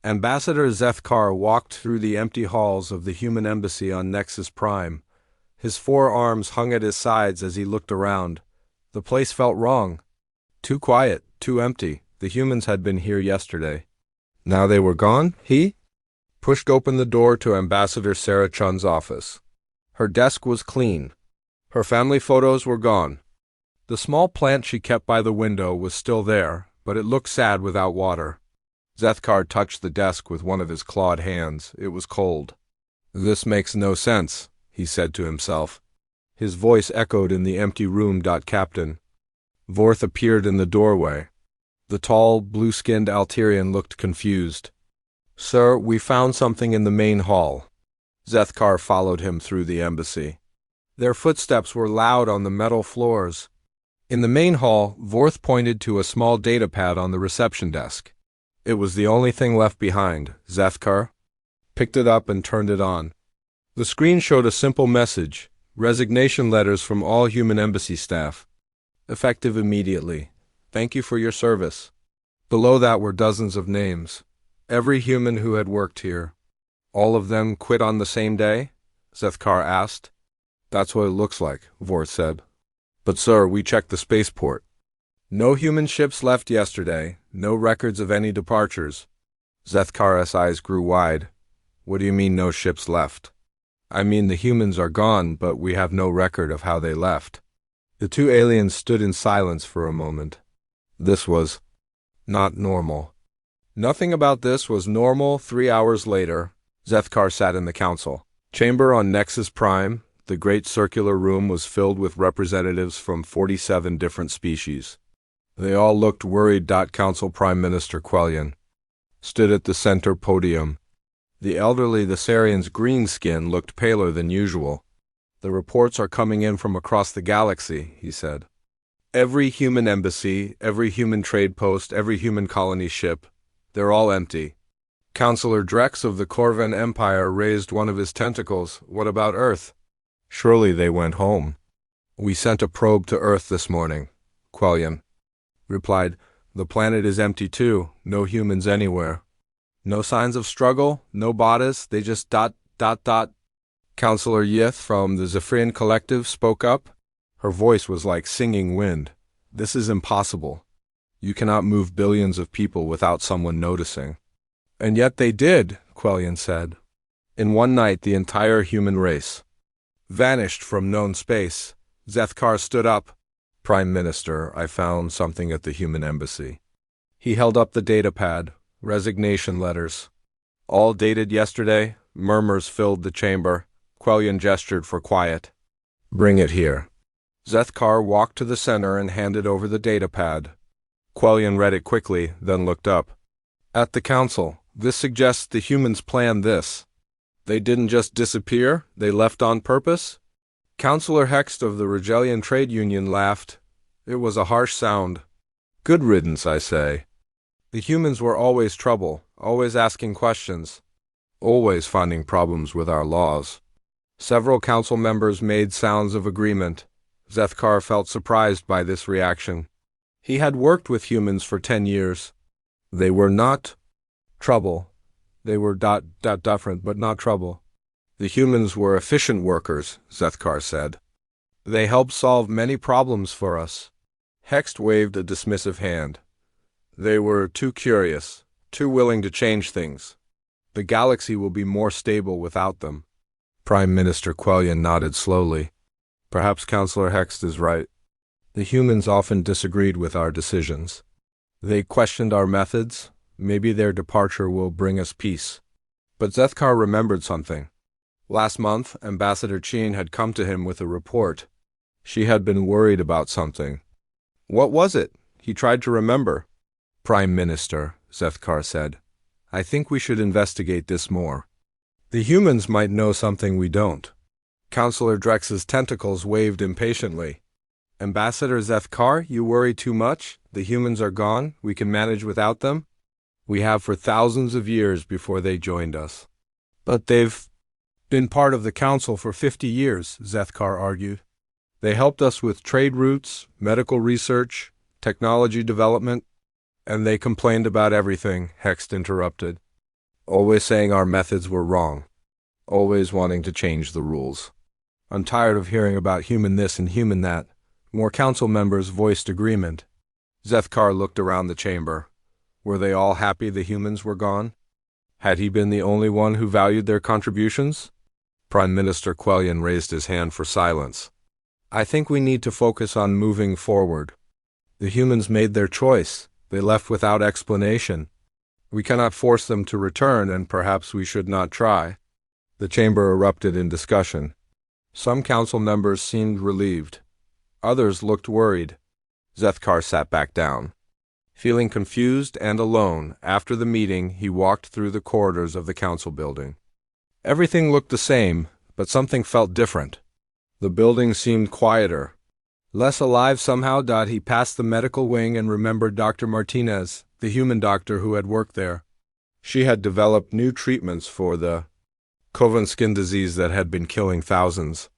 Ambassador Zethkar walked through the empty halls of the human embassy on Nexus Prime. His forearms hung at his sides as he looked around. The place felt wrong. Too quiet, too empty. The humans had been here yesterday. Now they were gone, he pushed open the door to Ambassador Sarah Chun's office. Her desk was clean. Her family photos were gone. The small plant she kept by the window was still there, but it looked sad without water. Zethkar touched the desk with one of his clawed hands. It was cold. "This makes no sense," he said to himself. His voice echoed in the empty room. Captain Vorth appeared in the doorway. The tall, blue-skinned Alterian looked confused. "Sir, we found something in the main hall." Zethkar followed him through the embassy. Their footsteps were loud on the metal floors. In the main hall, Vorth pointed to a small datapad on the reception desk. It was the only thing left behind. Zethkar picked it up and turned it on. The screen showed a simple message: resignation letters from all human embassy staff. Effective immediately. Thank you for your service. Below that were dozens of names. Every human who had worked here. All of them quit on the same day? Zethkar asked. That's what it looks like, Vorth said. But sir, we checked the spaceport. No human ships left yesterday, no records of any departures. Zethkar's eyes grew wide. What do you mean no ships left? I mean the humans are gone, but we have no record of how they left. The two aliens stood in silence for a moment. This was not normal. Nothing about this was normal. 3 hours later, Zethkar sat in the council chamber on Nexus Prime. The great circular room was filled with representatives from 47 different species. They all looked worried. Council Prime Minister Quellion stood at the center podium. The elderly Thessarian's green skin looked paler than usual. The reports are coming in from across the galaxy, he said. Every human embassy, every human trade post, every human colony ship, they're all empty. Councillor Drex of the Corvan Empire raised one of his tentacles. What about Earth? Surely they went home. We sent a probe to Earth this morning, Quellion replied. The planet is empty too, no humans anywhere. No signs of struggle, no bodies, they just ... Councillor Yith from the Zephyrian Collective spoke up. Her voice was like singing wind. This is impossible. You cannot move billions of people without someone noticing. And yet they did, Quellion said. In one night the entire human race vanished from known space. Zethkar stood up. Prime Minister, I found something at the human embassy. He held up the datapad. Resignation letters. All dated yesterday. Murmurs filled the chamber. Quellion gestured for quiet. Bring it here. Zethkar walked to the center and handed over the datapad. Quellion read it quickly, then looked up. At the council, this suggests the humans planned this. They didn't just disappear, they left on purpose? Councillor Hext of the Regelian Trade Union laughed. It was a harsh sound. Good riddance, I say. The humans were always trouble, always asking questions, always finding problems with our laws. Several council members made sounds of agreement. Zethkar felt surprised by this reaction. He had worked with humans for 10 years. They were not trouble. They were different, but not trouble. The humans were efficient workers, Zethkar said. They helped solve many problems for us. Hext waved a dismissive hand. They were too curious, too willing to change things. The galaxy will be more stable without them. Prime Minister Quellion nodded slowly. Perhaps Councillor Hext is right. The humans often disagreed with our decisions. They questioned our methods. Maybe their departure will bring us peace. But Zethkar remembered something. Last month, Ambassador Cheen had come to him with a report. She had been worried about something. What was it? He tried to remember. Prime Minister, Zethkar said, I think we should investigate this more. The humans might know something we don't. Councillor Drex's tentacles waved impatiently. Ambassador Zethkar, you worry too much? The humans are gone? We can manage without them? We have for thousands of years before they joined us. But they've been part of the Council for 50 years, Zethkar argued. They helped us with trade routes, medical research, technology development, and they complained about everything, Hext interrupted. Always saying our methods were wrong. Always wanting to change the rules. I'm tired of hearing about human this and human that. More council members voiced agreement. Zethkar looked around the chamber. Were they all happy the humans were gone? Had he been the only one who valued their contributions? Prime Minister Quellion raised his hand for silence. I think we need to focus on moving forward. The humans made their choice. They left without explanation. We cannot force them to return, and perhaps we should not try. The chamber erupted in discussion. Some council members seemed relieved. Others looked worried. Zethkar sat back down. Feeling confused and alone, after the meeting he walked through the corridors of the council building. Everything looked the same, but something felt different. The building seemed quieter. Less alive somehow. He passed the medical wing and remembered Dr. Martinez, the human doctor who had worked there. She had developed new treatments for the Kovan skin disease that had been killing thousands.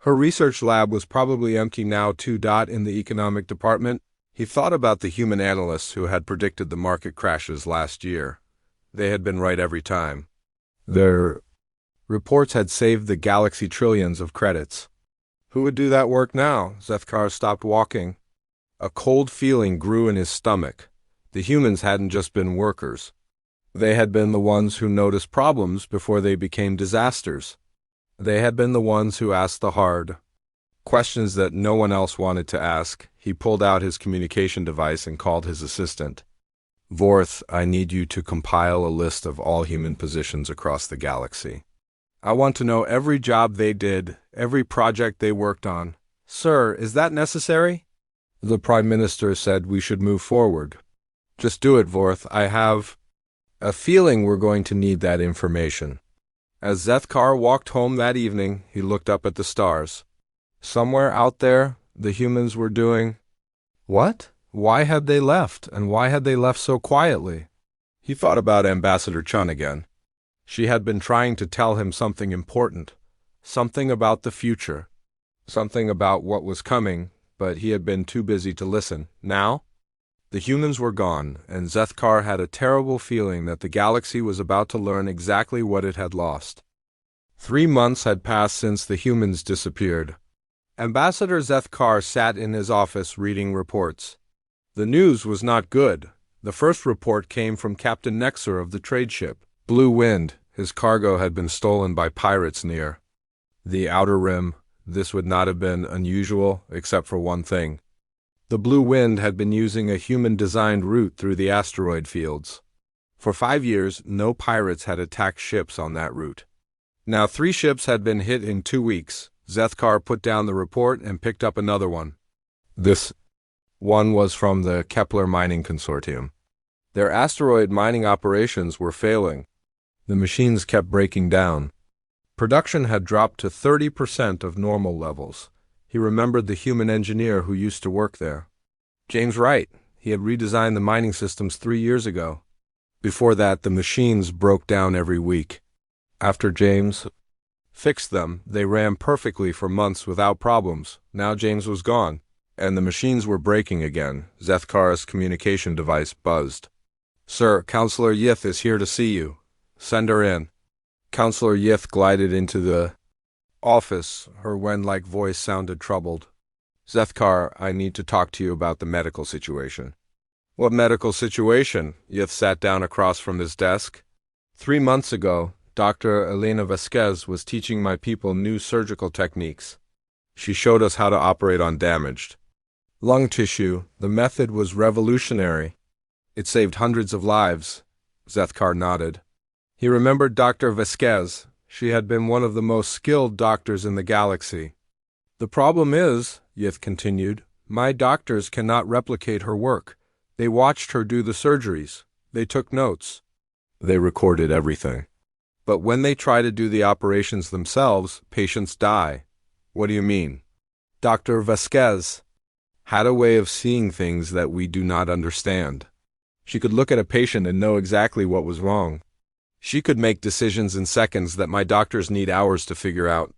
Her research lab was probably empty now too. In the economic department, he thought about the human analysts who had predicted the market crashes last year. They had been right every time. Their reports had saved the galaxy trillions of credits. Who would do that work now? Zethkar stopped walking. A cold feeling grew in his stomach. The humans hadn't just been workers. They had been the ones who noticed problems before they became disasters. They had been the ones who asked the hard questions that no one else wanted to ask. He pulled out his communication device and called his assistant. Vorth, I need you to compile a list of all human positions across the galaxy. I want to know every job they did, every project they worked on. Sir, is that necessary? The Prime Minister said we should move forward. Just do it, Vorth. I have a feeling we're going to need that information. As Zethkar walked home that evening, he looked up at the stars. Somewhere out there, the humans were doing... What? Why had they left, and why had they left so quietly? He thought about Ambassador Chun again. She had been trying to tell him something important, something about the future, something about what was coming, but he had been too busy to listen. Now, the humans were gone, and Zethkar had a terrible feeling that the galaxy was about to learn exactly what it had lost. 3 months had passed since the humans disappeared. Ambassador Zethkar sat in his office reading reports. The news was not good. The first report came from Captain Nexer of the trade ship Blue Wind. His cargo had been stolen by pirates near the Outer Rim. This would not have been unusual, except for one thing. The Blue Wind had been using a human-designed route through the asteroid fields. For 5 years, no pirates had attacked ships on that route. Now 3 ships had been hit in 2 weeks. Zethkar put down the report and picked up another one. This one was from the Kepler Mining Consortium. Their asteroid mining operations were failing. The machines kept breaking down. Production had dropped to 30% of normal levels. He remembered the human engineer who used to work there. James Wright. He had redesigned the mining systems 3 years ago. Before that, the machines broke down every week. After James fixed them, they ran perfectly for months without problems. Now James was gone, and the machines were breaking again. Zethkar's communication device buzzed. Sir, Counselor Yith is here to see you. Send her in. Counselor Yith glided into the office. Her Wen-like voice sounded troubled. Zethkar, I need to talk to you about the medical situation. What medical situation? Yith sat down across from his desk. 3 months ago, Dr. Elena Vasquez was teaching my people new surgical techniques. She showed us how to operate on damaged lung tissue. The method was revolutionary. It saved hundreds of lives. Zethkar nodded. He remembered Dr. Vasquez. She had been one of the most skilled doctors in the galaxy. The problem is, Yith continued, my doctors cannot replicate her work. They watched her do the surgeries. They took notes. They recorded everything. But when they try to do the operations themselves, patients die. What do you mean? Dr. Vasquez had a way of seeing things that we do not understand. She could look at a patient and know exactly what was wrong. She could make decisions in seconds that my doctors need hours to figure out.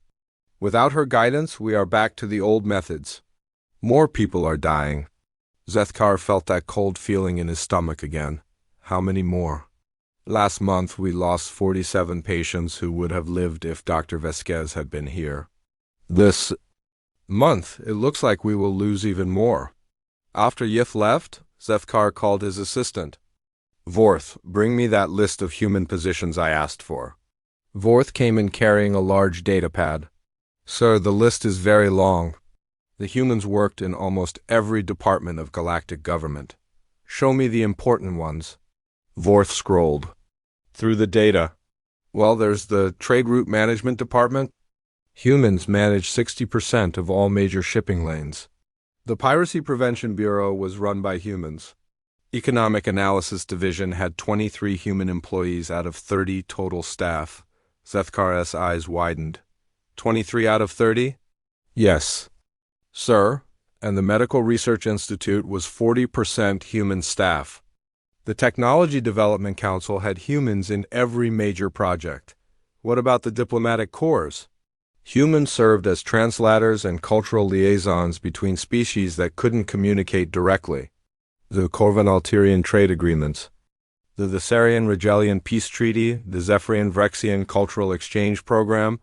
Without her guidance, we are back to the old methods. More people are dying. Zethkar felt that cold feeling in his stomach again. How many more? Last month we lost 47 patients who would have lived if Dr. Vasquez had been here. This month, it looks like we will lose even more. After Yith left, Zethkar called his assistant. Vorth, bring me that list of human positions I asked for. Vorth came in carrying a large data pad. Sir, the list is very long. The humans worked in almost every department of galactic government. Show me the important ones. Vorth scrolled through the data. Well, there's the Trade Route Management Department. Humans manage 60% of all major shipping lanes. The Piracy Prevention Bureau was run by humans. Economic Analysis Division had 23 human employees out of 30 total staff. Zethkar's eyes widened. 23 out of 30? Yes. Sir, and the Medical Research Institute was 40% human staff. The Technology Development Council had humans in every major project. What about the diplomatic corps? Humans served as translators and cultural liaisons between species that couldn't communicate directly. The Corvinalterian Trade Agreements, the Thessarian-Regelian Peace Treaty, the Zephyrian-Vrexian Cultural Exchange Program,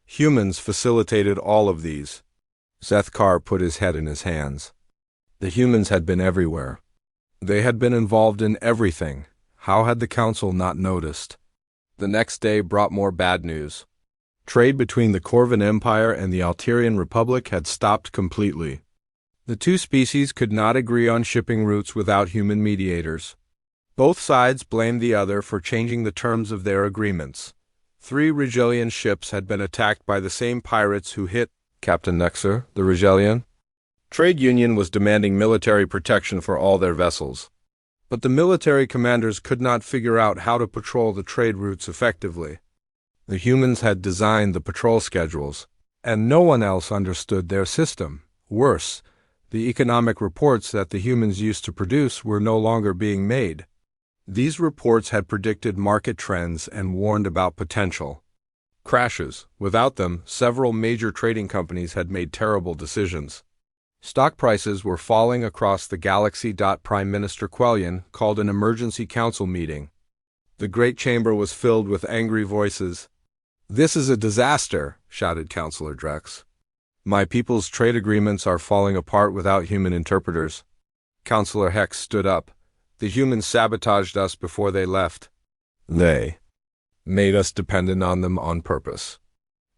humans facilitated all of these. Zethkar put his head in his hands. The humans had been everywhere. They had been involved in everything. How had the Council not noticed? The next day brought more bad news. Trade between the Corvin Empire and the Alterian Republic had stopped completely. The two species could not agree on shipping routes without human mediators. Both sides blamed the other for changing the terms of their agreements. 3 Regelian ships had been attacked by the same pirates who hit Captain Nexer, the Regelian. Trade Union was demanding military protection for all their vessels. But the military commanders could not figure out how to patrol the trade routes effectively. The humans had designed the patrol schedules, and no one else understood their system. Worse, the economic reports that the humans used to produce were no longer being made. These reports had predicted market trends and warned about potential crashes. Without them, several major trading companies had made terrible decisions. Stock prices were falling across the galaxy. Prime Minister Quellion called an emergency council meeting. The great chamber was filled with angry voices. "This is a disaster," shouted Councillor Drex. "My people's trade agreements are falling apart without human interpreters." Councillor Hex stood up. "The humans sabotaged us before they left. They made us dependent on them on purpose."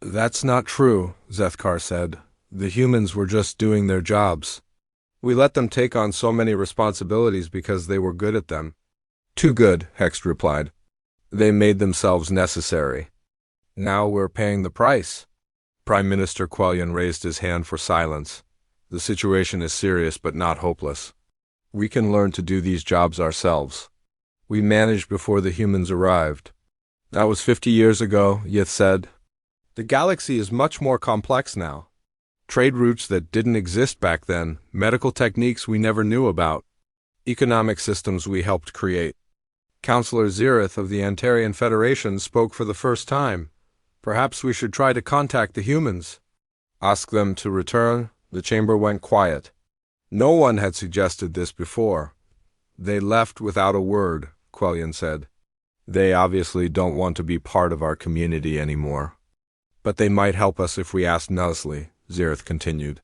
"That's not true," Zethkar said. "The humans were just doing their jobs. We let them take on so many responsibilities because they were good at them." "Too good," Hex replied. "They made themselves necessary. Now we're paying the price." Prime Minister Quellion raised his hand for silence. "The situation is serious but not hopeless. We can learn to do these jobs ourselves. We managed before the humans arrived." "That was 50 years ago," Yith said. "The galaxy is much more complex now. Trade routes that didn't exist back then, medical techniques we never knew about, economic systems we helped create." Councillor Zereth of the Antarian Federation spoke for the first time. "Perhaps we should try to contact the humans. Ask them to return." The chamber went quiet. No one had suggested this before. "They left without a word," Quellion said. "They obviously don't want to be part of our community anymore." "But they might help us if we asked nicely," Zereth continued.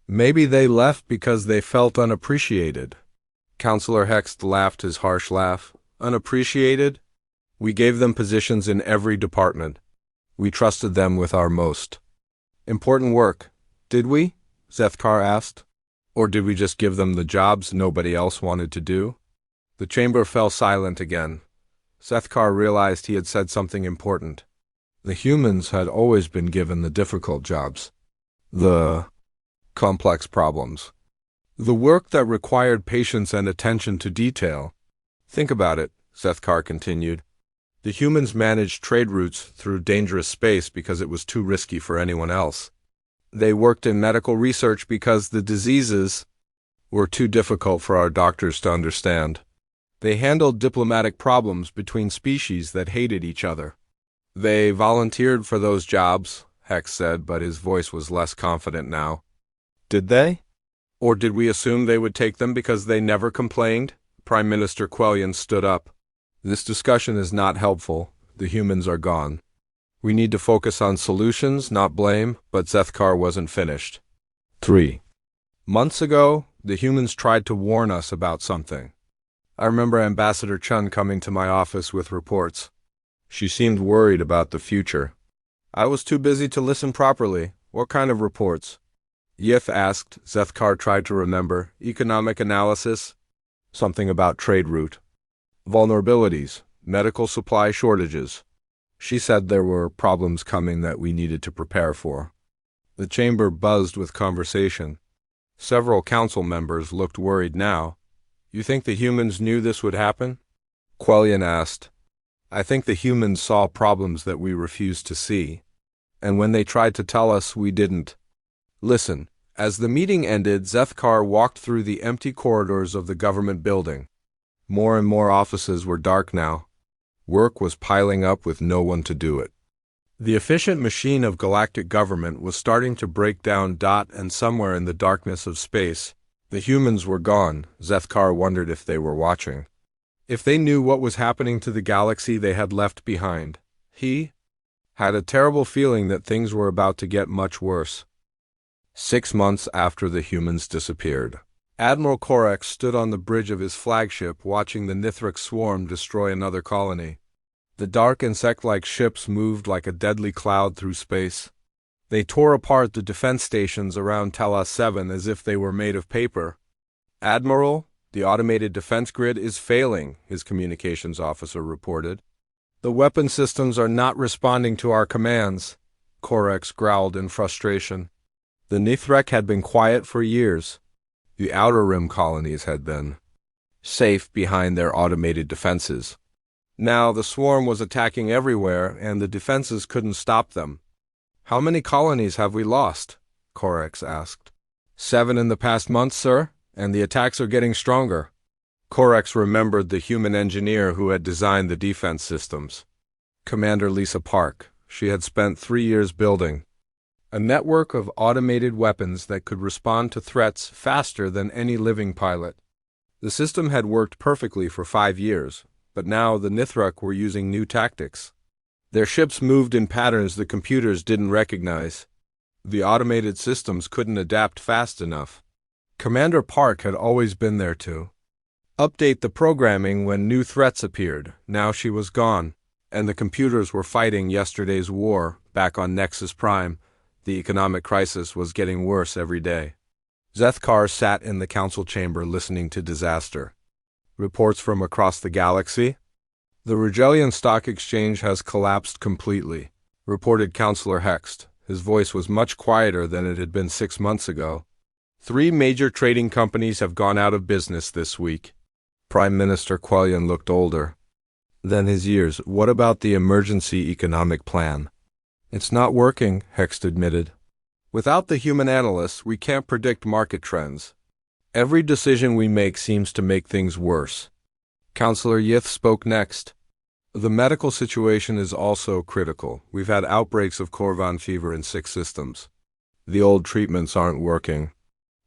"Maybe they left because they felt unappreciated." Councillor Hex laughed his harsh laugh. "Unappreciated? We gave them positions in every department. We trusted them with our most important work. Did we?" Zethkar asked. "Or did we just give them the jobs nobody else wanted to do?" The chamber fell silent again. Zethkar realized he had said something important. The humans had always been given the difficult jobs, the complex problems, the work that required patience and attention to detail. "Think about it," Zethkar continued. "The humans managed trade routes through dangerous space because it was too risky for anyone else. They worked in medical research because the diseases were too difficult for our doctors to understand. They handled diplomatic problems between species that hated each other. They volunteered for those jobs," Hex said, but his voice was less confident now. "Did they? Or did we assume they would take them because they never complained?" Prime Minister Quellion stood up. This discussion is not helpful. The humans are gone. We need to focus on solutions, not blame, but Zethkar wasn't finished. 3 months ago, the humans tried to warn us about something. I remember Ambassador Chun coming to my office with reports. She seemed worried about the future. I was too busy to listen properly. What kind of reports? Yith asked. Zethkar tried to remember. Economic analysis? Something about trade route. Vulnerabilities. Medical supply shortages. She said there were problems coming that we needed to prepare for. The chamber buzzed with conversation. Several council members looked worried now. You think the humans knew this would happen? Quellion asked. I think the humans saw problems that we refused to see. And when they tried to tell us, we didn't. Listen, as the meeting ended, Zethkar walked through the empty corridors of the government building. More and more offices were dark now. Work was piling up with no one to do it. The efficient machine of galactic government was starting to break down. And somewhere in the darkness of space, the humans were gone. Zethkar wondered if they were watching. If they knew what was happening to the galaxy they had left behind. He had a terrible feeling that things were about to get much worse. 6 months after the humans disappeared, Admiral Orcs stood on the bridge of his flagship watching the Nithrak swarm destroy another colony. The dark insect-like ships moved like a deadly cloud through space. They tore apart the defense stations around Telos 7 as if they were made of paper. Admiral, the automated defense grid is failing, his communications officer reported. The weapon systems are not responding to our commands, Korex growled in frustration. The Nithrak had been quiet for years. The Outer Rim colonies had been safe behind their automated defenses. Now the swarm was attacking everywhere, and the defenses couldn't stop them. How many colonies have we lost? Korex asked. 7 in the past month, sir, and the attacks are getting stronger. Korex remembered the human engineer who had designed the defense systems. Commander Lisa Park. She had spent 3 years building a network of automated weapons that could respond to threats faster than any living pilot. The system had worked perfectly for 5 years, but now the Nithrak were using new tactics. Their ships moved in patterns the computers didn't recognize. The automated systems couldn't adapt fast enough. Commander Park had always been there to update the programming when new threats appeared. Now she was gone, and the computers were fighting yesterday's war back on Nexus Prime. The economic crisis was getting worse every day. Zethkar sat in the council chamber listening to disaster. Reports from across the galaxy? The Regelian Stock Exchange has collapsed completely, reported Councillor Hext. His voice was much quieter than it had been 6 months ago. 3 major trading companies have gone out of business this week. Prime Minister Quellion looked older than his years. What about the emergency economic plan? It's not working, Hext admitted. Without the human analysts, we can't predict market trends. Every decision we make seems to make things worse. Councillor Yith spoke next. The medical situation is also critical. We've had outbreaks of Corvan fever in 6 systems. The old treatments aren't working.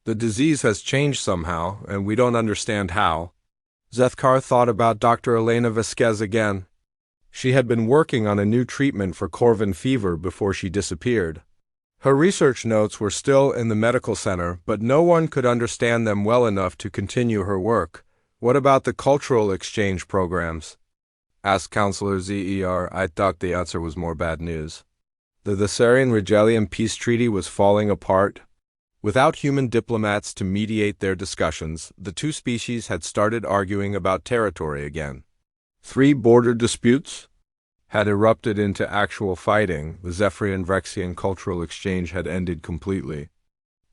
The disease has changed somehow, and we don't understand how. Zethkar thought about Dr. Elena Vasquez again. She had been working on a new treatment for Corvan fever before she disappeared. Her research notes were still in the medical center, but no one could understand them well enough to continue her work. What about the cultural exchange programs? Asked Councillor Zer. I thought the answer was more bad news. The Thessarian-Regelian peace treaty was falling apart. Without human diplomats to mediate their discussions, the 2 species had started arguing about territory again. 3 border disputes had erupted into actual fighting. The Zephyrian-Vrexian cultural exchange had ended completely.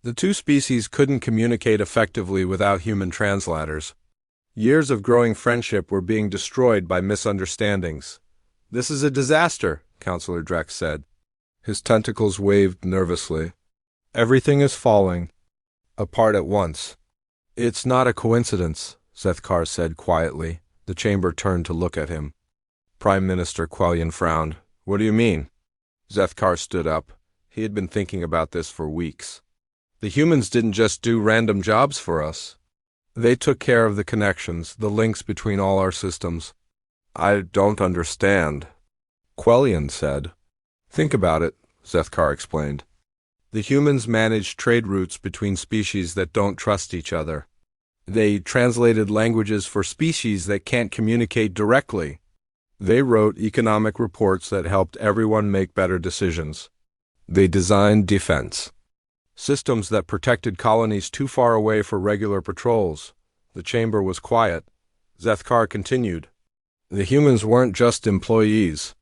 The 2 species couldn't communicate effectively without human translators. Years of growing friendship were being destroyed by misunderstandings. This is a disaster, Councillor Drex said. His tentacles waved nervously. Everything is falling apart at once. It's not a coincidence, Zethkar said quietly. The chamber turned to look at him. Prime Minister Quellion frowned. What do you mean? Zethkar stood up. He had been thinking about this for weeks. The humans didn't just do random jobs for us. They took care of the connections, the links between all our systems. I don't understand, Quellion said. Think about it, Zethkar explained. The humans manage trade routes between species that don't trust each other. They translated languages for species that can't communicate directly. They wrote economic reports that helped everyone make better decisions. They designed defense systems that protected colonies too far away for regular patrols. The chamber was quiet. Zethkar continued. The humans weren't just employees.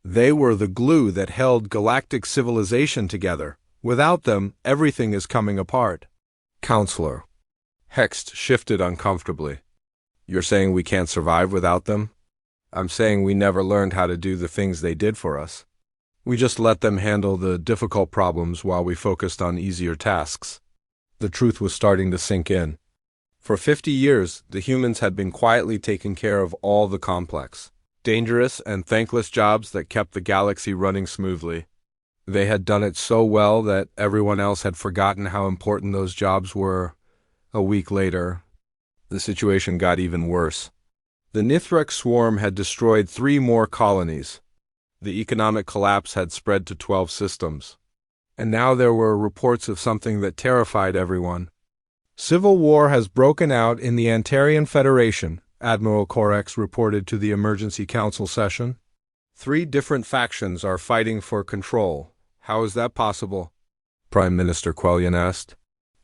They were the glue that held galactic civilization together. Without them, everything is coming apart. Counselor. Hext shifted uncomfortably. You're saying we can't survive without them? I'm saying we never learned how to do the things they did for us. We just let them handle the difficult problems while we focused on easier tasks. The truth was starting to sink in. For 50 years, the humans had been quietly taking care of all the complex, dangerous, and thankless jobs that kept the galaxy running smoothly. They had done it so well that everyone else had forgotten how important those jobs were. A week later, the situation got even worse. The Nithrek swarm had destroyed 3 more colonies. The economic collapse had spread to 12 systems. And now there were reports of something that terrified everyone. Civil war has broken out in the Antarian Federation, Admiral Corex reported to the Emergency Council session. 3 different factions are fighting for control. How is that possible? Prime Minister Quellion asked.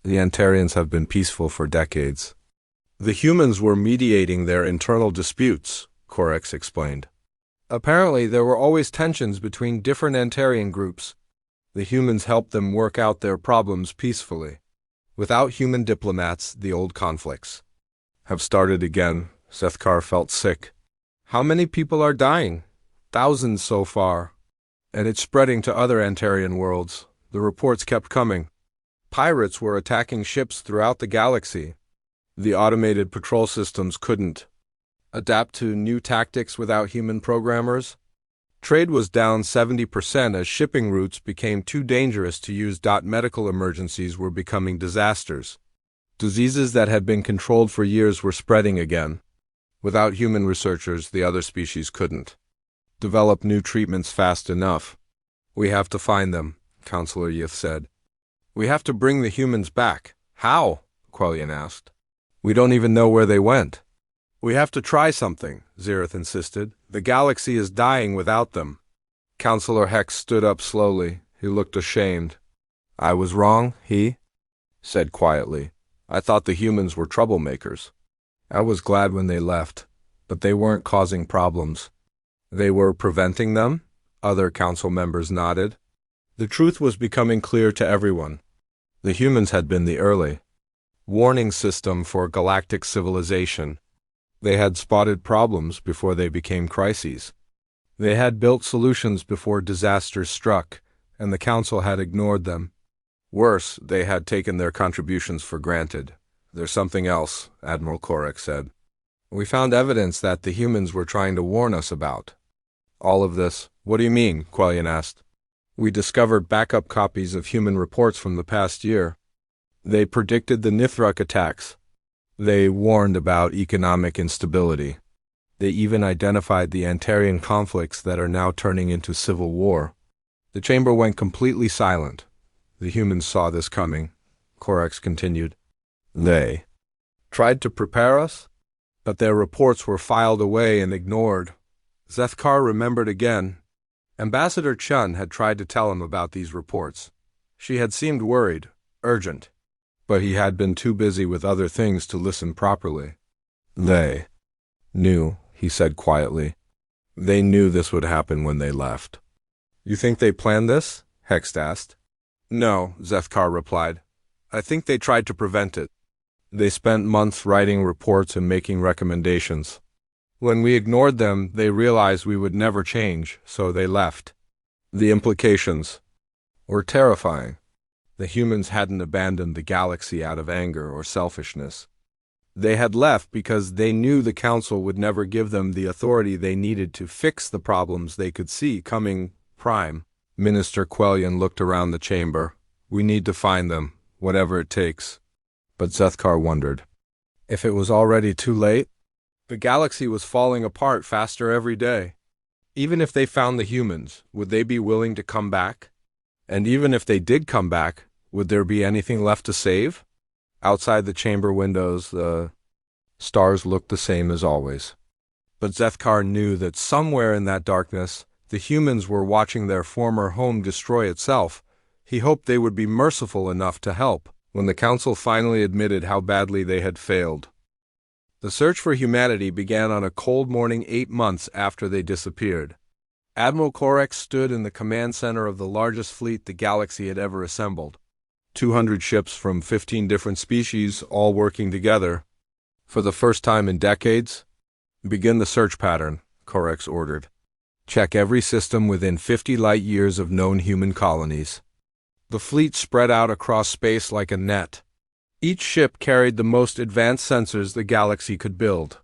The Antarians have been peaceful for decades. The humans were mediating their internal disputes, Corex explained. Apparently, there were always tensions between different Antarian groups. The humans helped them work out their problems peacefully. Without human diplomats, the old conflicts have started again. Zethkar felt sick. How many people are dying? Thousands so far. And it's spreading to other Antarian worlds. The reports kept coming. Pirates were attacking ships throughout the galaxy. The automated patrol systems couldn't adapt to new tactics without human programmers. Trade was down 70% as shipping routes became too dangerous to use. Medical emergencies were becoming disasters. Diseases that had been controlled for years were spreading again. Without human researchers, the other species couldn't develop new treatments fast enough. We have to find them, Counselor Yith said. We have to bring the humans back. How? Quellion asked. We don't even know where they went. We have to try something, Zereth insisted. The galaxy is dying without them. Counselor Hex stood up slowly. He looked ashamed. I was wrong, he said quietly. I thought the humans were troublemakers. I was glad when they left, but they weren't causing problems. They were preventing them? Other council members nodded. The truth was becoming clear to everyone. The humans had been the early warning system for galactic civilization. They had spotted problems before they became crises. They had built solutions before disasters struck, and the Council had ignored them. Worse, they had taken their contributions for granted. There's something else, Admiral Corex said. We found evidence that the humans were trying to warn us about. All of this? What do you mean? Quellion asked. We discovered backup copies of human reports from the past year. They predicted the Nithrek attacks. They warned about economic instability. They even identified the Antarian conflicts that are now turning into civil war. The chamber went completely silent. The humans saw this coming. Corex continued. They tried to prepare us, but their reports were filed away and ignored. Zethkar remembered again. Ambassador Chun had tried to tell him about these reports. She had seemed worried, urgent. But he had been too busy with other things to listen properly. They knew, he said quietly. They knew this would happen when they left. You think they planned this? Hext asked. No, Zethkar replied. I think they tried to prevent it. They spent months writing reports and making recommendations. When we ignored them, they realized we would never change, so they left. The implications were terrifying. The humans hadn't abandoned the galaxy out of anger or selfishness. They had left because they knew the Council would never give them the authority they needed to fix the problems they could see coming. Prime Minister Quellion looked around the chamber. We need to find them, whatever it takes. But Zethkar wondered. If it was already too late? The galaxy was falling apart faster every day. Even if they found the humans, would they be willing to come back? And even if they did come back, would there be anything left to save? Outside the chamber windows, the stars looked the same as always. But Zethkar knew that somewhere in that darkness, the humans were watching their former home destroy itself. He hoped they would be merciful enough to help when the council finally admitted how badly they had failed. The search for humanity began on a cold morning 8 months after they disappeared. Admiral Korek stood in the command center of the largest fleet the galaxy had ever assembled. 200 ships from 15 different species, all working together. For the first time in decades, begin the search pattern, Korek ordered. Check every system within 50 light years of known human colonies. The fleet spread out across space like a net. Each ship carried the most advanced sensors the galaxy could build.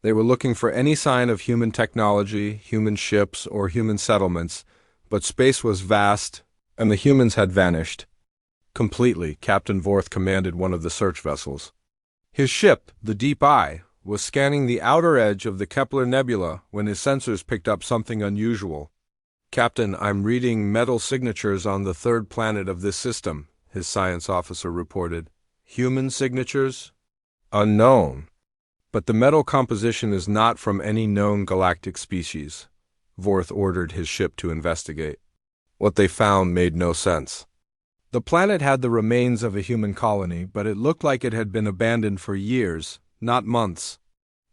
They were looking for any sign of human technology, human ships, or human settlements, but space was vast, and the humans had vanished. Completely, Captain Vorth commanded one of the search vessels. His ship, the Deep Eye, was scanning the outer edge of the Kepler Nebula when his sensors picked up something unusual. "Captain, I'm reading metal signatures on the third planet of this system," his science officer reported. "Human signatures? Unknown. But the metal composition is not from any known galactic species." Vorth ordered his ship to investigate. What they found made no sense. The planet had the remains of a human colony, but it looked like it had been abandoned for years, not months.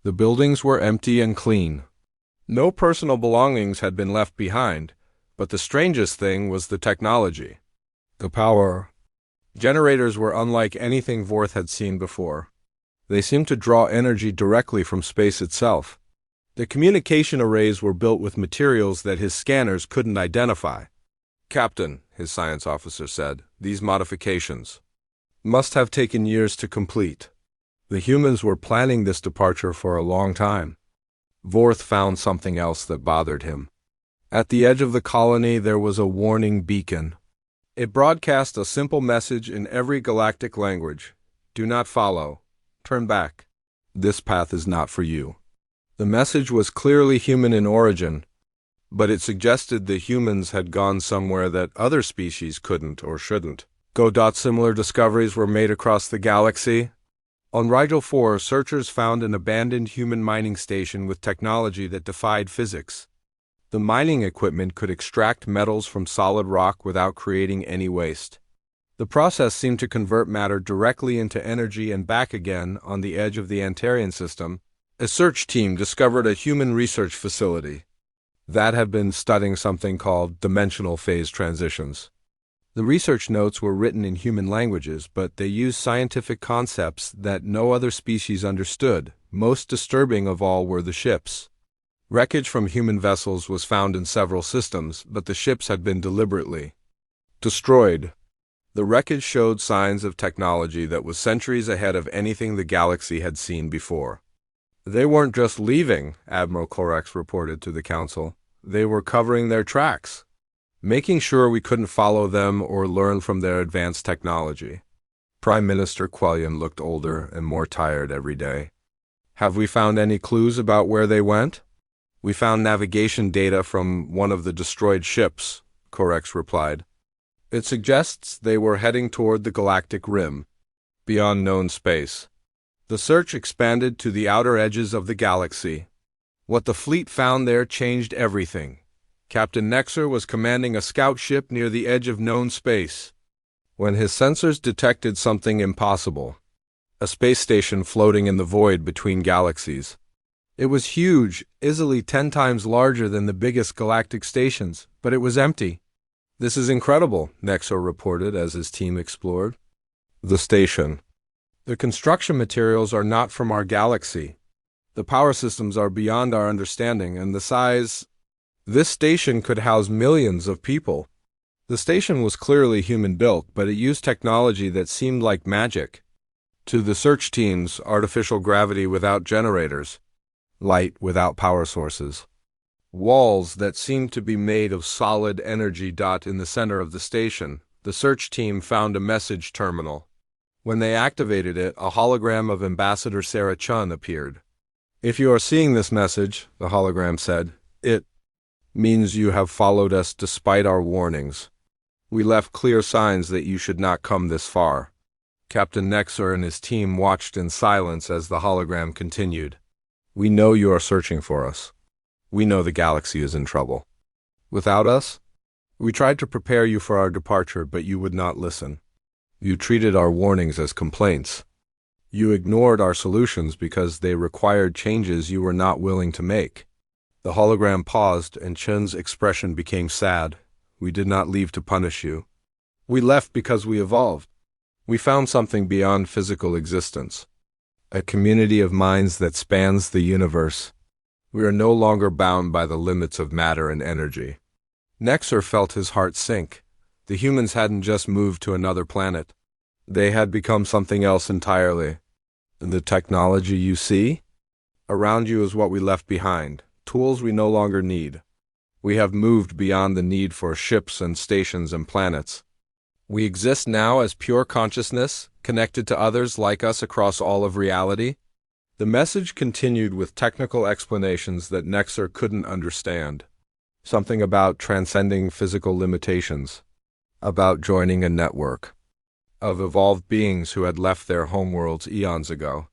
The buildings were empty and clean. No personal belongings had been left behind, but the strangest thing was the technology. The power generators were unlike anything Vorth had seen before. They seemed to draw energy directly from space itself. The communication arrays were built with materials that his scanners couldn't identify. "Captain," his science officer said, "these modifications must have taken years to complete. The humans were planning this departure for a long time." Vorth found something else that bothered him. At the edge of the colony there was a warning beacon. It broadcast a simple message in every galactic language. "Do not follow. Turn back. This path is not for you." The message was clearly human in origin, but it suggested the humans had gone somewhere that other species couldn't or shouldn't go. Similar discoveries were made across the galaxy. On Rigel 4, searchers found an abandoned human mining station with technology that defied physics. The mining equipment could extract metals from solid rock without creating any waste. The process seemed to convert matter directly into energy and back again. On the edge of the Antarian system, a search team discovered a human research facility that had been studying something called dimensional phase transitions. The research notes were written in human languages, but they used scientific concepts that no other species understood. Most disturbing of all were the ships. Wreckage from human vessels was found in several systems, but the ships had been deliberately destroyed. The wreckage showed signs of technology that was centuries ahead of anything the galaxy had seen before. "They weren't just leaving," Admiral Korex reported to the council. "They were covering their tracks, making sure we couldn't follow them or learn from their advanced technology." Prime Minister Quellion looked older and more tired every day. "Have we found any clues about where they went?" "We found navigation data from one of the destroyed ships," Korex replied. "It suggests they were heading toward the galactic rim, beyond known space." The search expanded to the outer edges of the galaxy. What the fleet found there changed everything. Captain Nexer was commanding a scout ship near the edge of known space when his sensors detected something impossible: a space station floating in the void between galaxies. It was huge, easily 10 times larger than the biggest galactic stations, but it was empty. "This is incredible," Nexer reported as his team explored the station. "The construction materials are not from our galaxy. The power systems are beyond our understanding, and the size. This station could house millions of people." The station was clearly human-built, but it used technology that seemed like magic. To the search teams, artificial gravity without generators, light without power sources, walls that seemed to be made of solid energy. In the center of the station, the search team found a message terminal. When they activated it, a hologram of Ambassador Sarah Chun appeared. If you are seeing this message, the hologram said, it means you have followed us despite our warnings. We left clear signs that you should not come this far. Captain Nexer and his team watched in silence as the hologram continued. We know you are searching for us. We know the galaxy is in trouble. Without us? We tried to prepare you for our departure, but you would not listen. You treated our warnings as complaints. You ignored our solutions because they required changes you were not willing to make. The hologram paused, and Chen's expression became sad. We did not leave to punish you. We left because we evolved. We found something beyond physical existence. A community of minds that spans the universe. We are no longer bound by the limits of matter and energy. Nexer felt his heart sink. The humans hadn't just moved to another planet. They had become something else entirely. The technology you see around you is what we left behind, tools we no longer need. We have moved beyond the need for ships and stations and planets. We exist now as pure consciousness, connected to others like us across all of reality. The message continued with technical explanations that Nexer couldn't understand. Something about transcending physical limitations, about joining a network of evolved beings who had left their homeworlds eons ago.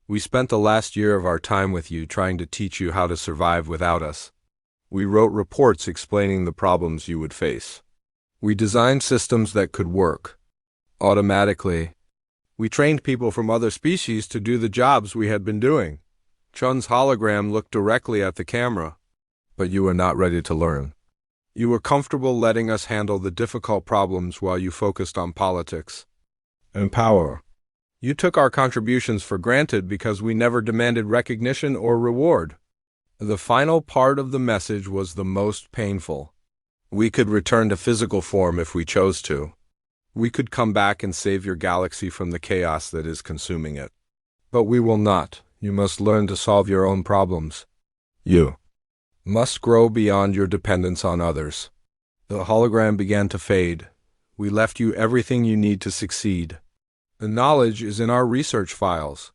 We spent the last year of our time with you trying to teach you how to survive without us. We wrote reports explaining the problems you would face. We designed systems that could work automatically. We trained people from other species to do the jobs we had been doing. Chun's hologram looked directly at the camera. But you were not ready to learn. You were comfortable letting us handle the difficult problems while you focused on politics and power. You took our contributions for granted because we never demanded recognition or reward. The final part of the message was the most painful. We could return to physical form if we chose to. We could come back and save your galaxy from the chaos that is consuming it. But we will not. You must learn to solve your own problems. You must grow beyond your dependence on others. The hologram began to fade. We left you everything you need to succeed. The knowledge is in our research files.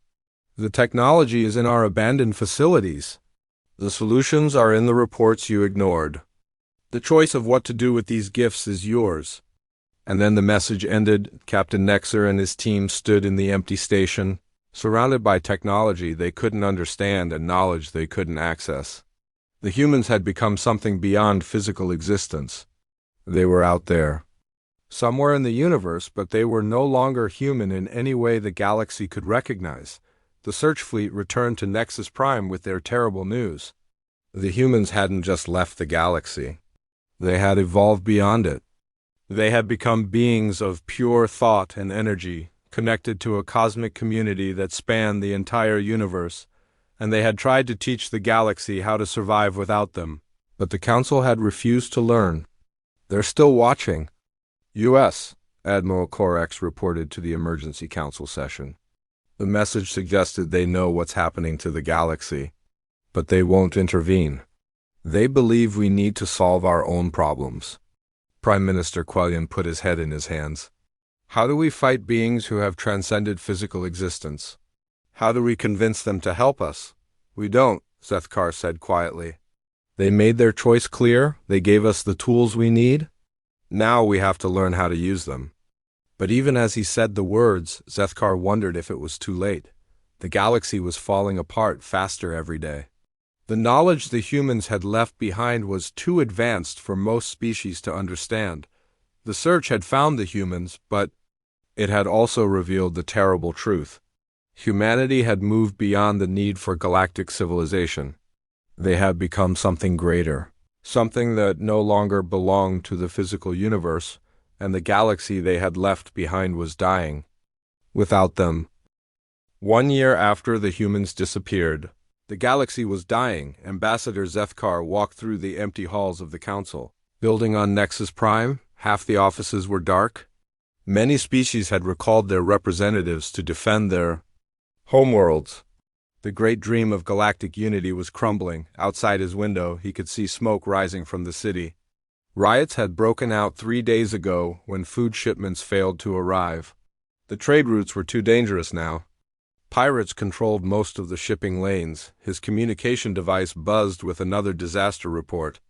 The technology is in our abandoned facilities. The solutions are in the reports you ignored. The choice of what to do with these gifts is yours. And then the message ended. Captain Nexer and his team stood in the empty station, surrounded by technology they couldn't understand and knowledge they couldn't access. The humans had become something beyond physical existence. They were out there, somewhere in the universe, but they were no longer human in any way the galaxy could recognize. The search fleet returned to Nexus Prime with their terrible news. The humans hadn't just left the galaxy. They had evolved beyond it. They had become beings of pure thought and energy, connected to a cosmic community that spanned the entire universe. And they had tried to teach the galaxy how to survive without them. But the Council had refused to learn. They're still watching. U.S., Admiral Corex reported to the Emergency Council session. The message suggested they know what's happening to the galaxy, but they won't intervene. They believe we need to solve our own problems. Prime Minister Quellion put his head in his hands. How do we fight beings who have transcended physical existence? How do we convince them to help us? We don't, Zethkar said quietly. They made their choice clear. They gave us the tools we need. Now we have to learn how to use them. But even as he said the words, Zethkar wondered if it was too late. The galaxy was falling apart faster every day. The knowledge the humans had left behind was too advanced for most species to understand. The search had found the humans, but it had also revealed the terrible truth. Humanity had moved beyond the need for galactic civilization. They had become something greater, something that no longer belonged to the physical universe, and the galaxy they had left behind was dying. Without them. 1 year after the humans disappeared, the galaxy was dying. Ambassador Zethkar walked through the empty halls of the Council. Building on Nexus Prime, half the offices were dark. Many species had recalled their representatives to defend their homeworlds. The great dream of galactic unity was crumbling. Outside his window, he could see smoke rising from the city. Riots had broken out 3 days ago when food shipments failed to arrive. The trade routes were too dangerous now. Pirates controlled most of the shipping lanes. His communication device buzzed with another disaster report.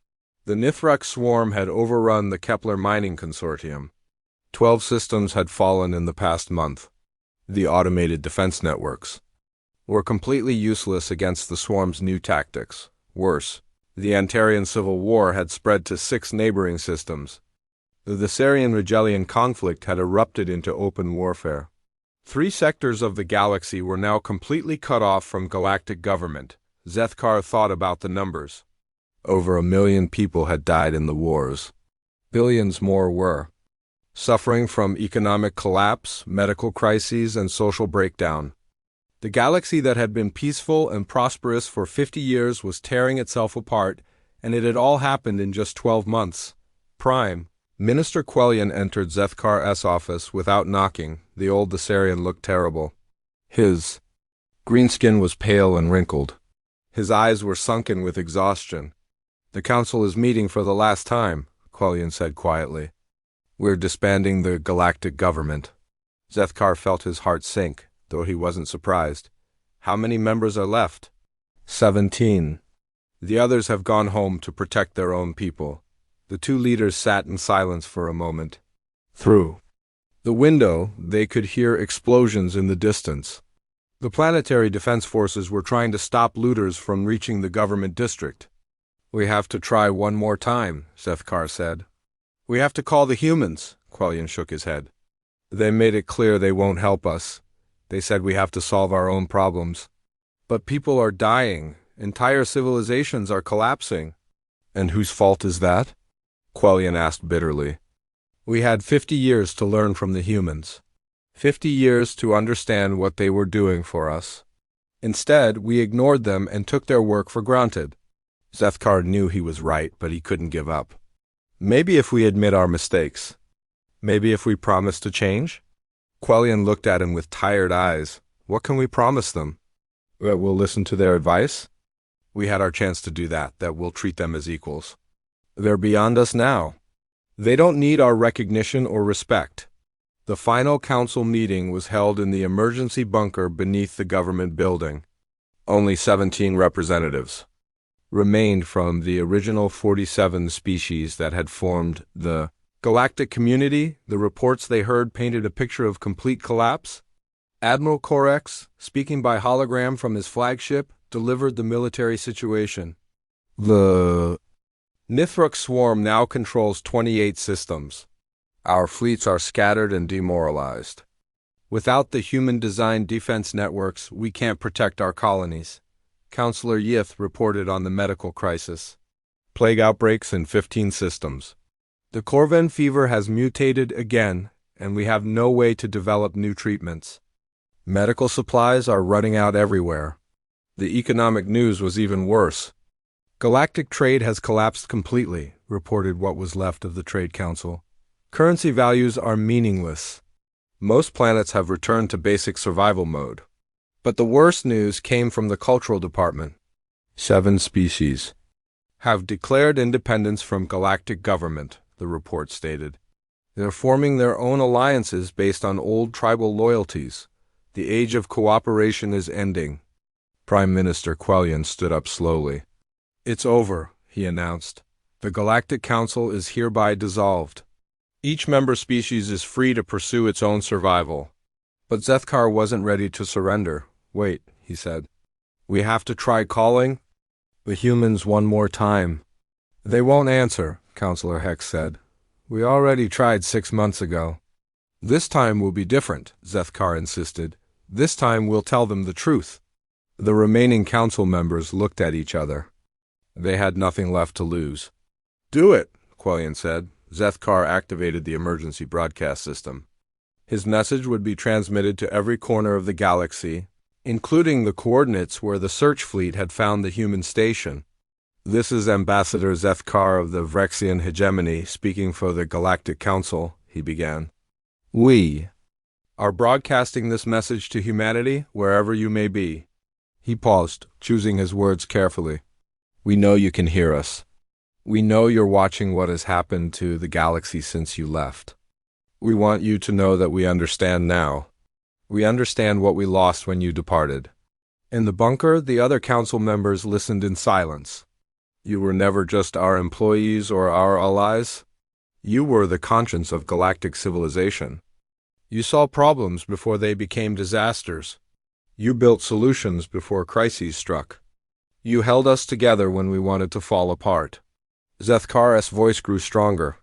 The Nithrux swarm had overrun the Kepler mining consortium. 12 systems had fallen in the past month. The automated defense networks were completely useless against the swarm's new tactics. Worse, the Antarian Civil War had spread to 6 neighboring systems. The Thessarian-Regelian conflict had erupted into open warfare. 3 sectors of the galaxy were now completely cut off from galactic government. Zethkar thought about the numbers. Over 1 million people had died in the wars. Billions more were suffering from economic collapse, medical crises, and social breakdown. The galaxy that had been peaceful and prosperous for 50 years was tearing itself apart, and it had all happened in just 12 months. Prime Minister Quellion entered Zethkar S. office without knocking. The old Thessarian looked terrible. His green skin was pale and wrinkled. His eyes were sunken with exhaustion. "The council is meeting for the last time," Quellion said quietly. "We're disbanding the galactic government." Zethkar felt his heart sink, though he wasn't surprised. "How many members are left?" 17. "The others have gone home to protect their own people." The 2 leaders sat in silence for a moment. Through the window, they could hear explosions in the distance. The planetary defense forces were trying to stop looters from reaching the government district. "We have to try one more time," Zethkar said. "We have to call the humans," Quellion shook his head. "They made it clear they won't help us. They said we have to solve our own problems." "But people are dying. Entire civilizations are collapsing." "And whose fault is that?" Quellion asked bitterly. "We had 50 years to learn from the humans. 50 years to understand what they were doing for us. Instead, we ignored them and took their work for granted." Zethkar knew he was right, but he couldn't give up. "Maybe if we admit our mistakes. Maybe if we promise to change?" Quellion looked at him with tired eyes. "What can we promise them? That we'll listen to their advice? We had our chance to do that we'll treat them as equals. They're beyond us now. They don't need our recognition or respect." The final council meeting was held in the emergency bunker beneath the government building. Only 17 representatives remained from the original 47 species that had formed the galactic community. The reports they heard painted a picture of complete collapse. Admiral Orcs, speaking by hologram from his flagship, delivered the military situation. "The Nithrux swarm now controls 28 systems. Our fleets are scattered and demoralized. Without the human-designed defense networks, we can't protect our colonies." Counselor Yith reported on the medical crisis. "Plague outbreaks in 15 systems. The Corvan fever has mutated again, and we have no way to develop new treatments. Medical supplies are running out everywhere." The economic news was even worse. "Galactic trade has collapsed completely," reported what was left of the Trade Council. "Currency values are meaningless. Most planets have returned to basic survival mode." But the worst news came from the Cultural Department. 7 species have declared independence from galactic government, the report stated. They're forming their own alliances based on old tribal loyalties. The age of cooperation is ending. Prime Minister Quellion stood up slowly. "It's over," he announced. "The Galactic Council is hereby dissolved. Each member species is free to pursue its own survival." But Zethkar wasn't ready to surrender. "Wait," he said. "We have to try calling the humans one more time." "They won't answer," Counselor Hex said. "We already tried 6 months ago." "This time will be different," Zethkar insisted. "This time we'll tell them the truth." The remaining council members looked at each other. They had nothing left to lose. "Do it," Quellion said. Zethkar activated the emergency broadcast system. His message would be transmitted to every corner of the galaxy, including the coordinates where the search fleet had found the human station. "This is Ambassador Zethkar of the Vrexian hegemony speaking for the Galactic Council," he began. "We are broadcasting this message to humanity wherever you may be." He paused, choosing his words carefully. "We know you can hear us. We know you're watching what has happened to the galaxy since you left. We want you to know that we understand now. We understand what we lost when you departed. In the bunker, the other council members listened in silence. You were never just our employees or our allies. You were the conscience of galactic civilization. You saw problems before they became disasters. You built solutions before crises struck. You held us together when we wanted to fall apart. Zethkar's voice grew stronger.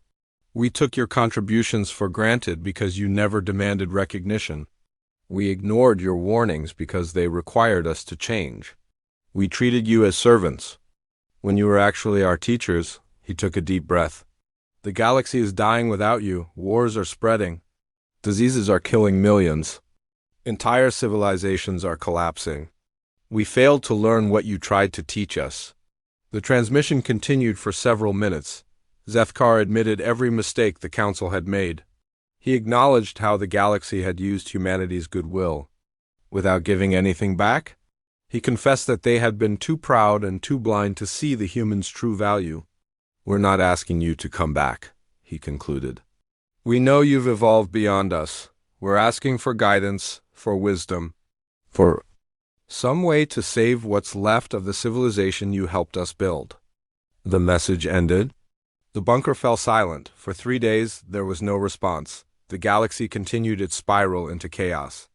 We took your contributions for granted because you never demanded recognition. We ignored your warnings because they required us to change. We treated you as servants. When you were actually our teachers, he took a deep breath. The galaxy is dying without you. Wars are spreading. Diseases are killing millions. Entire civilizations are collapsing. We failed to learn what you tried to teach us. The transmission continued for several minutes. Zethkar admitted every mistake the Council had made. He acknowledged how the galaxy had used humanity's goodwill. Without giving anything back, he confessed that they had been too proud and too blind to see the humans' true value. We're not asking you to come back, he concluded. We know you've evolved beyond us. We're asking for guidance, for wisdom, for some way to save what's left of the civilization you helped us build. The message ended. The bunker fell silent. For 3 days, there was no response. The galaxy continued its spiral into chaos.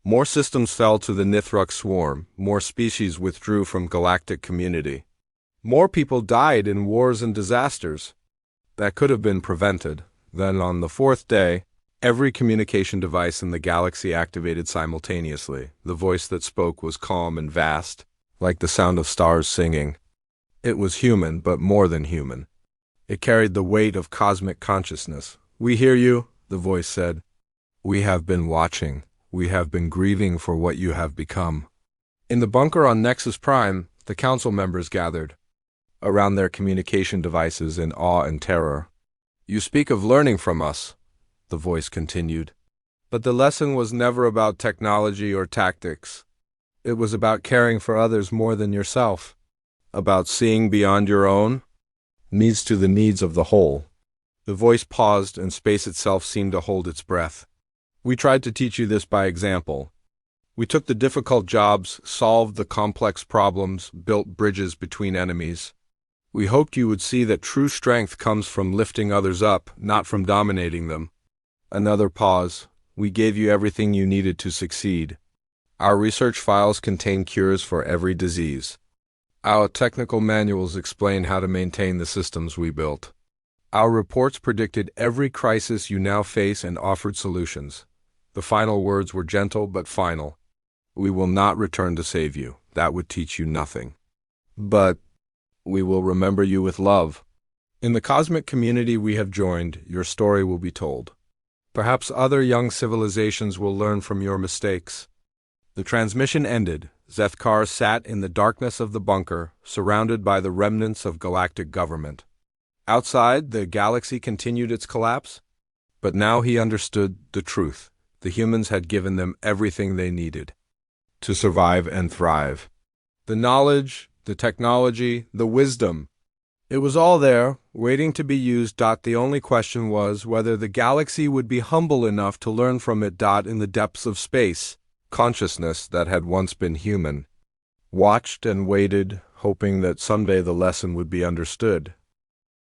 More systems fell to the Nithruk swarm. More species withdrew from galactic community. More people died in wars and disasters. That could have been prevented. Then on the 4th day, every communication device in the galaxy activated simultaneously. The voice that spoke was calm and vast, like the sound of stars singing. It was human, but more than human. It carried the weight of cosmic consciousness. We hear you, the voice said. We have been watching. We have been grieving for what you have become. In the bunker on Nexus Prime, the council members gathered around their communication devices in awe and terror. You speak of learning from us, the voice continued. But the lesson was never about technology or tactics. It was about caring for others more than yourself, about seeing beyond your own needs to the needs of the whole. The voice paused, and space itself seemed to hold its breath. We tried to teach you this by example. We took the difficult jobs, solved the complex problems, built bridges between enemies. We hoped you would see that true strength comes from lifting others up, not from dominating them. Another pause. We gave you everything you needed to succeed. Our research files contain cures for every disease. Our technical manuals explain how to maintain the systems we built. Our reports predicted every crisis you now face and offered solutions. The final words were gentle but final. We will not return to save you. That would teach you nothing. But we will remember you with love. In the cosmic community we have joined, your story will be told. Perhaps other young civilizations will learn from your mistakes. The transmission ended. Zethkar sat in the darkness of the bunker, surrounded by the remnants of galactic government. Outside, the galaxy continued its collapse. But now he understood the truth. The humans had given them everything they needed to survive and thrive. The knowledge, the technology, the wisdom. It was all there, waiting to be used. The only question was whether the galaxy would be humble enough to learn from it. In the depths of space, consciousness that had once been human watched and waited, hoping that someday the lesson would be understood.